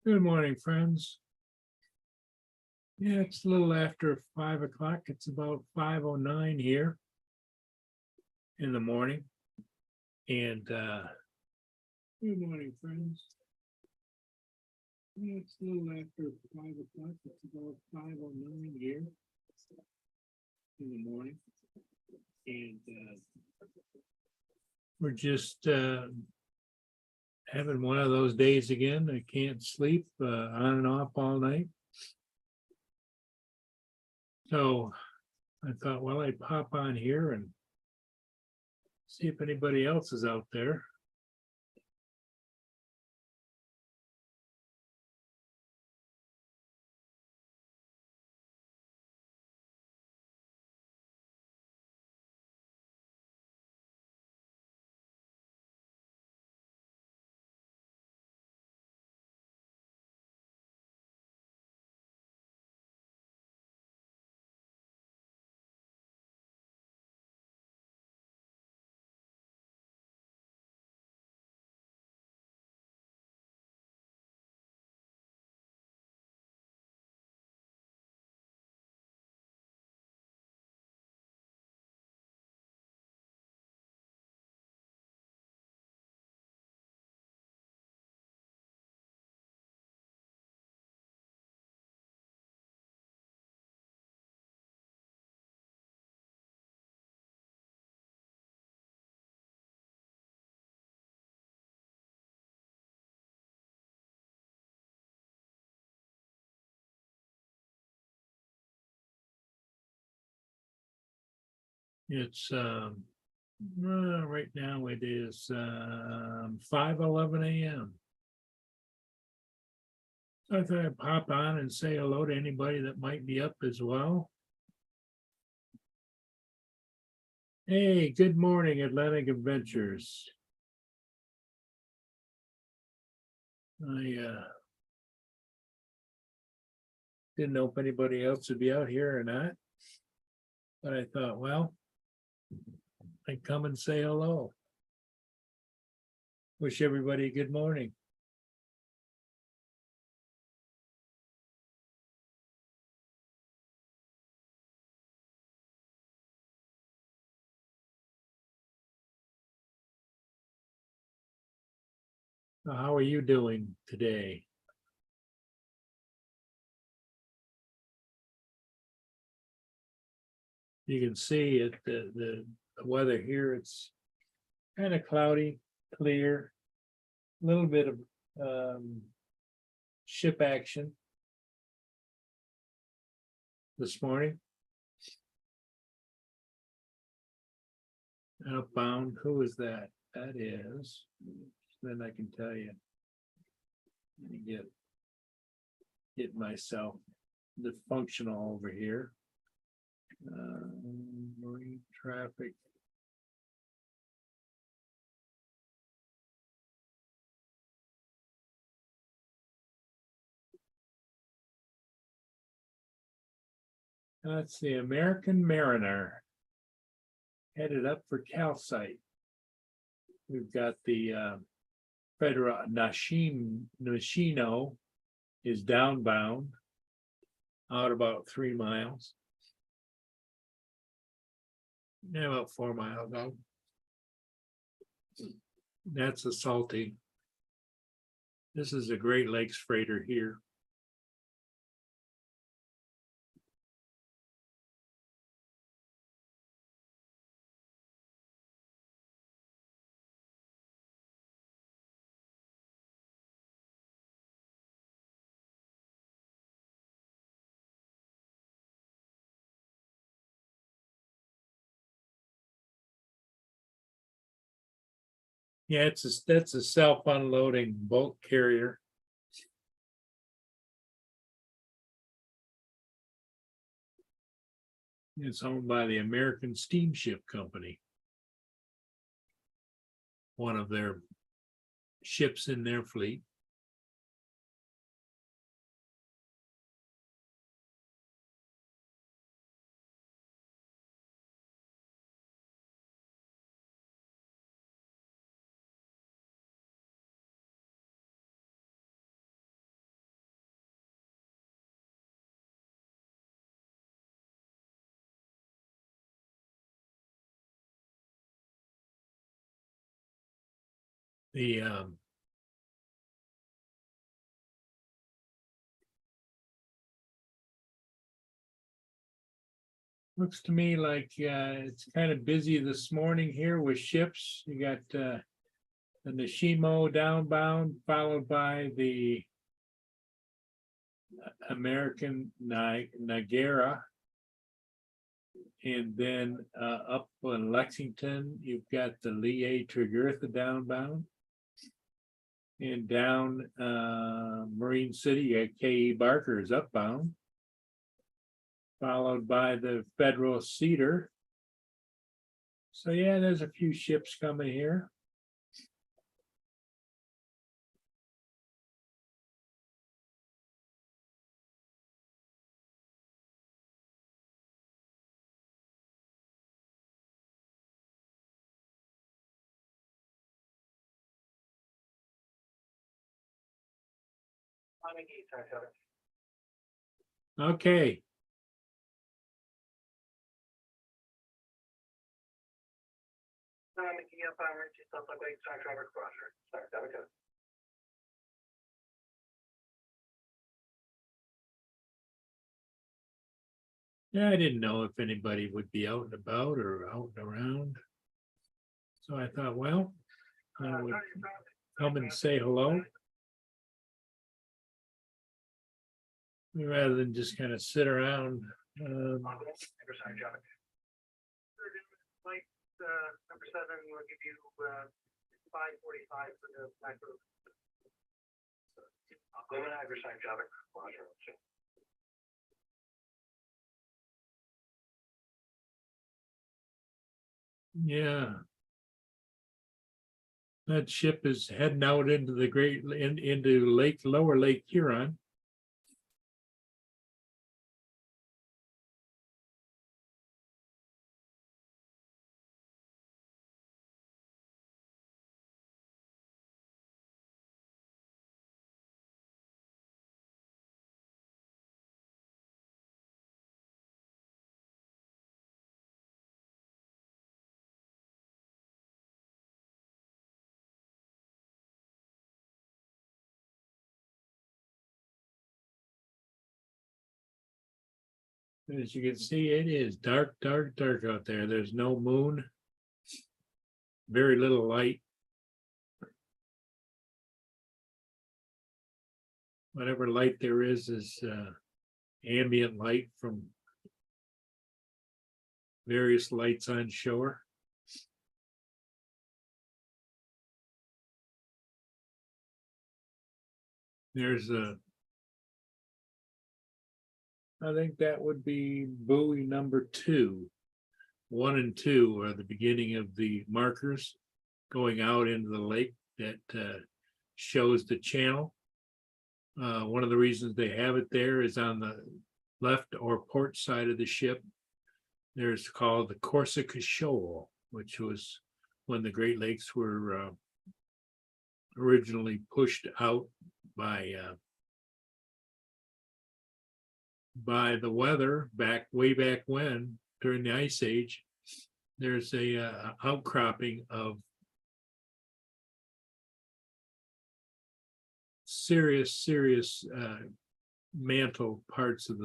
Good morning, friends. Yeah, it's a little after 5 o'clock. It's about 5:09 here in the morning. And good morning, friends. Yeah, it's a little after 5 o'clock. It's about 5:09 here in the morning. And we're just having one of those days again. I can't sleep on and off all night. So I thought, well, I'd pop on here and see if anybody else is out there. It's right now it is 5:11 a.m. So I thought I'd pop on and say hello to anybody that might be up as well. Hey, good morning, Atlantic Adventures. I didn't know if anybody else would be out here or not, but I thought, well, I'd come and say hello. Wish everybody a good morning. How are you doing today? You can see it, the weather here, it's kind of cloudy, clear, a little bit of ship action this morning. Outbound, who is that? That is, then I can tell you. Let me get myself the functional over here. Marine traffic. That's the American Mariner headed up for Calcite. We've got the Federal Nashino is downbound out about 3 miles. Yeah, about 4 miles out. That's a Salty. This is a Great Lakes freighter here. Yeah, that's a self-unloading bulk carrier. It's owned by the American Steamship Company. One of their ships in their fleet. The looks to me like it's kind of busy this morning here with ships. You got the Nishimo downbound, followed by the American Nagara. And then up in Lexington, you've got the Lee A. Tregurtha downbound. And down Marine City, you got K.E. Barker is upbound. Followed by the Federal Cedar. So yeah, there's a few ships coming here. Okay. Yeah, I didn't know if anybody would be out and about or out and around. So I thought, well, I would come and say hello. Rather than just kind of sit around. Number 7 will give you 5:45 for the micro. Go to Iverside Java. Yeah. That ship is heading out into the into lower Lake Huron. As you can see, it is dark, dark, dark out there. There's no moon. Very little light. Whatever light there is ambient light from various lights on shore. There's I think that would be buoy number 2. 1 and 2 are the beginning of the markers going out into the lake that shows the channel. One of the reasons they have it there is on the left or port side of the ship. There's called the Corsica Shoal, which was when the Great Lakes were originally pushed out by the weather way back when during the Ice Age. There's a outcropping of serious mantle parts of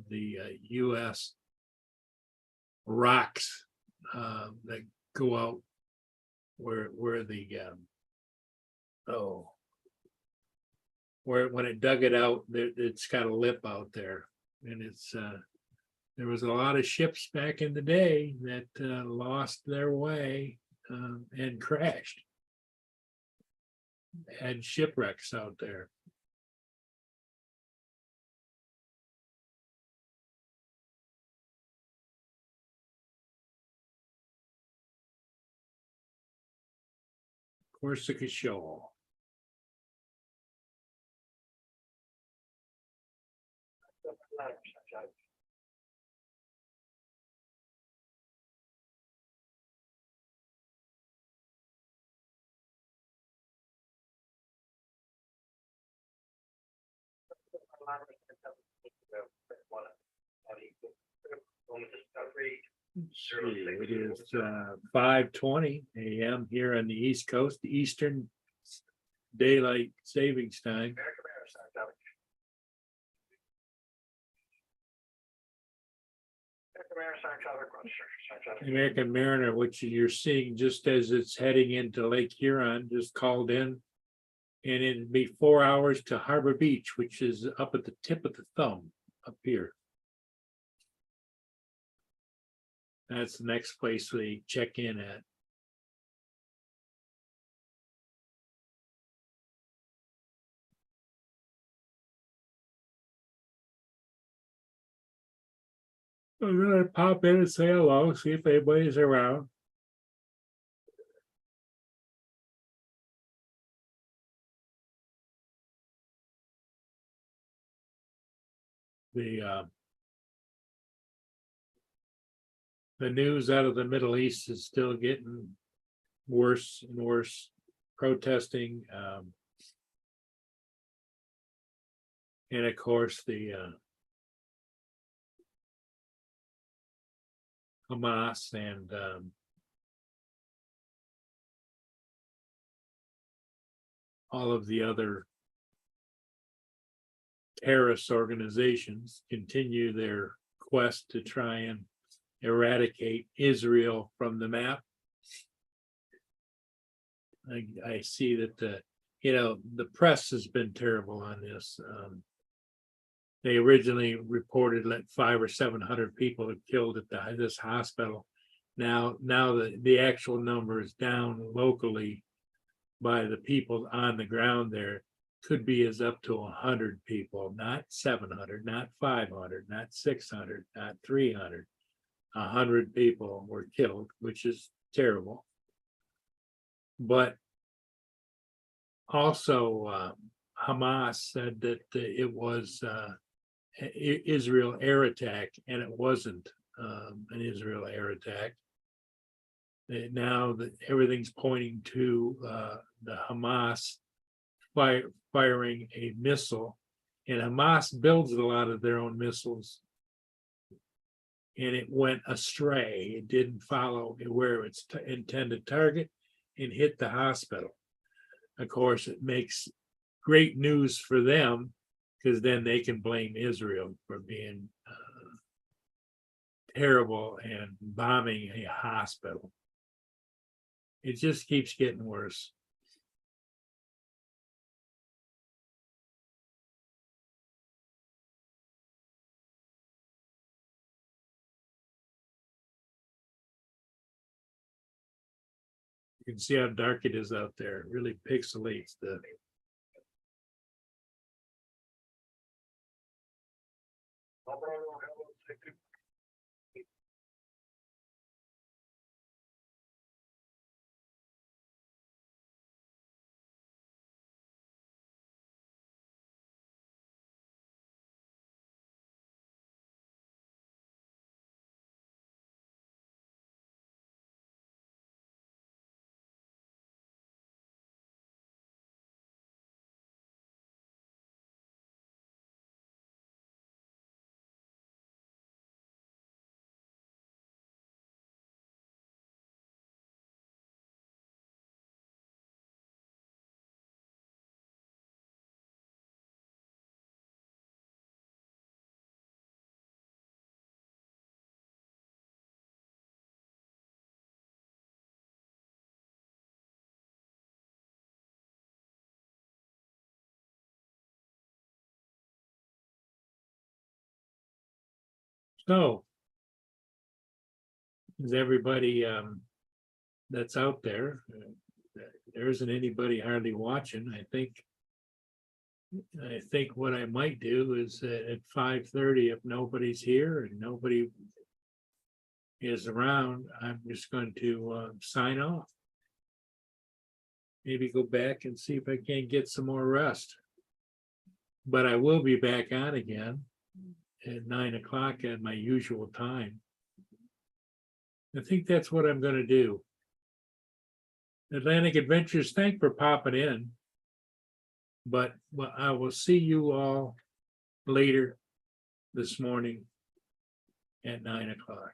the U.S. rocks that go out where the where when it dug it out, it's got a lip out there, and it's there was a lot of ships back in the day that lost their way and crashed. Had shipwrecks out there. Corsica Shoal. It is 5:20 a.m. here on the East Coast, Eastern daylight savings time. American Maritime, that was- American Maritime Charter Cluster, American Mariner, which you're seeing just as it's heading into Lake Huron, just called in. And it'd be 4 hours to Harbor Beach, which is up at the tip of the thumb up here. That's the next place we check in at. I'm gonna pop in and say hello, see if anybody's around. The news out of the Middle East is still getting worse and worse, protesting. And of course, the Hamas and all of the other terrorist organizations continue their quest to try and eradicate Israel from the map. I see that the press has been terrible on this. They originally reported like 500 or 700 people had killed at this hospital. Now the actual number is down locally by the people on the ground there. Could be as up to 100 people, not 700, not 500, not 600, not 300. 100 people were killed, which is terrible. But also, Hamas said that it was Israel air attack, and it wasn't an Israel air attack. Now that everything's pointing to the Hamas firing a missile, and Hamas builds a lot of their own missiles, and it went astray. It didn't follow where its intended target and hit the hospital. Of course, it makes great news for them because then they can blame Israel for being terrible and bombing a hospital. It just keeps getting worse. You can see how dark it is out there. It really pixelates the. So, is everybody that's out there? There isn't anybody hardly watching. I think what I might do is at 5:30, if nobody's here and nobody is around, I'm just going to sign off. Maybe go back and see if I can get some more rest. But I will be back on again at 9 o'clock at my usual time. I think that's what I'm going to do. Atlantic Adventures, thanks for popping in. But I will see you all later this morning at 9 o'clock.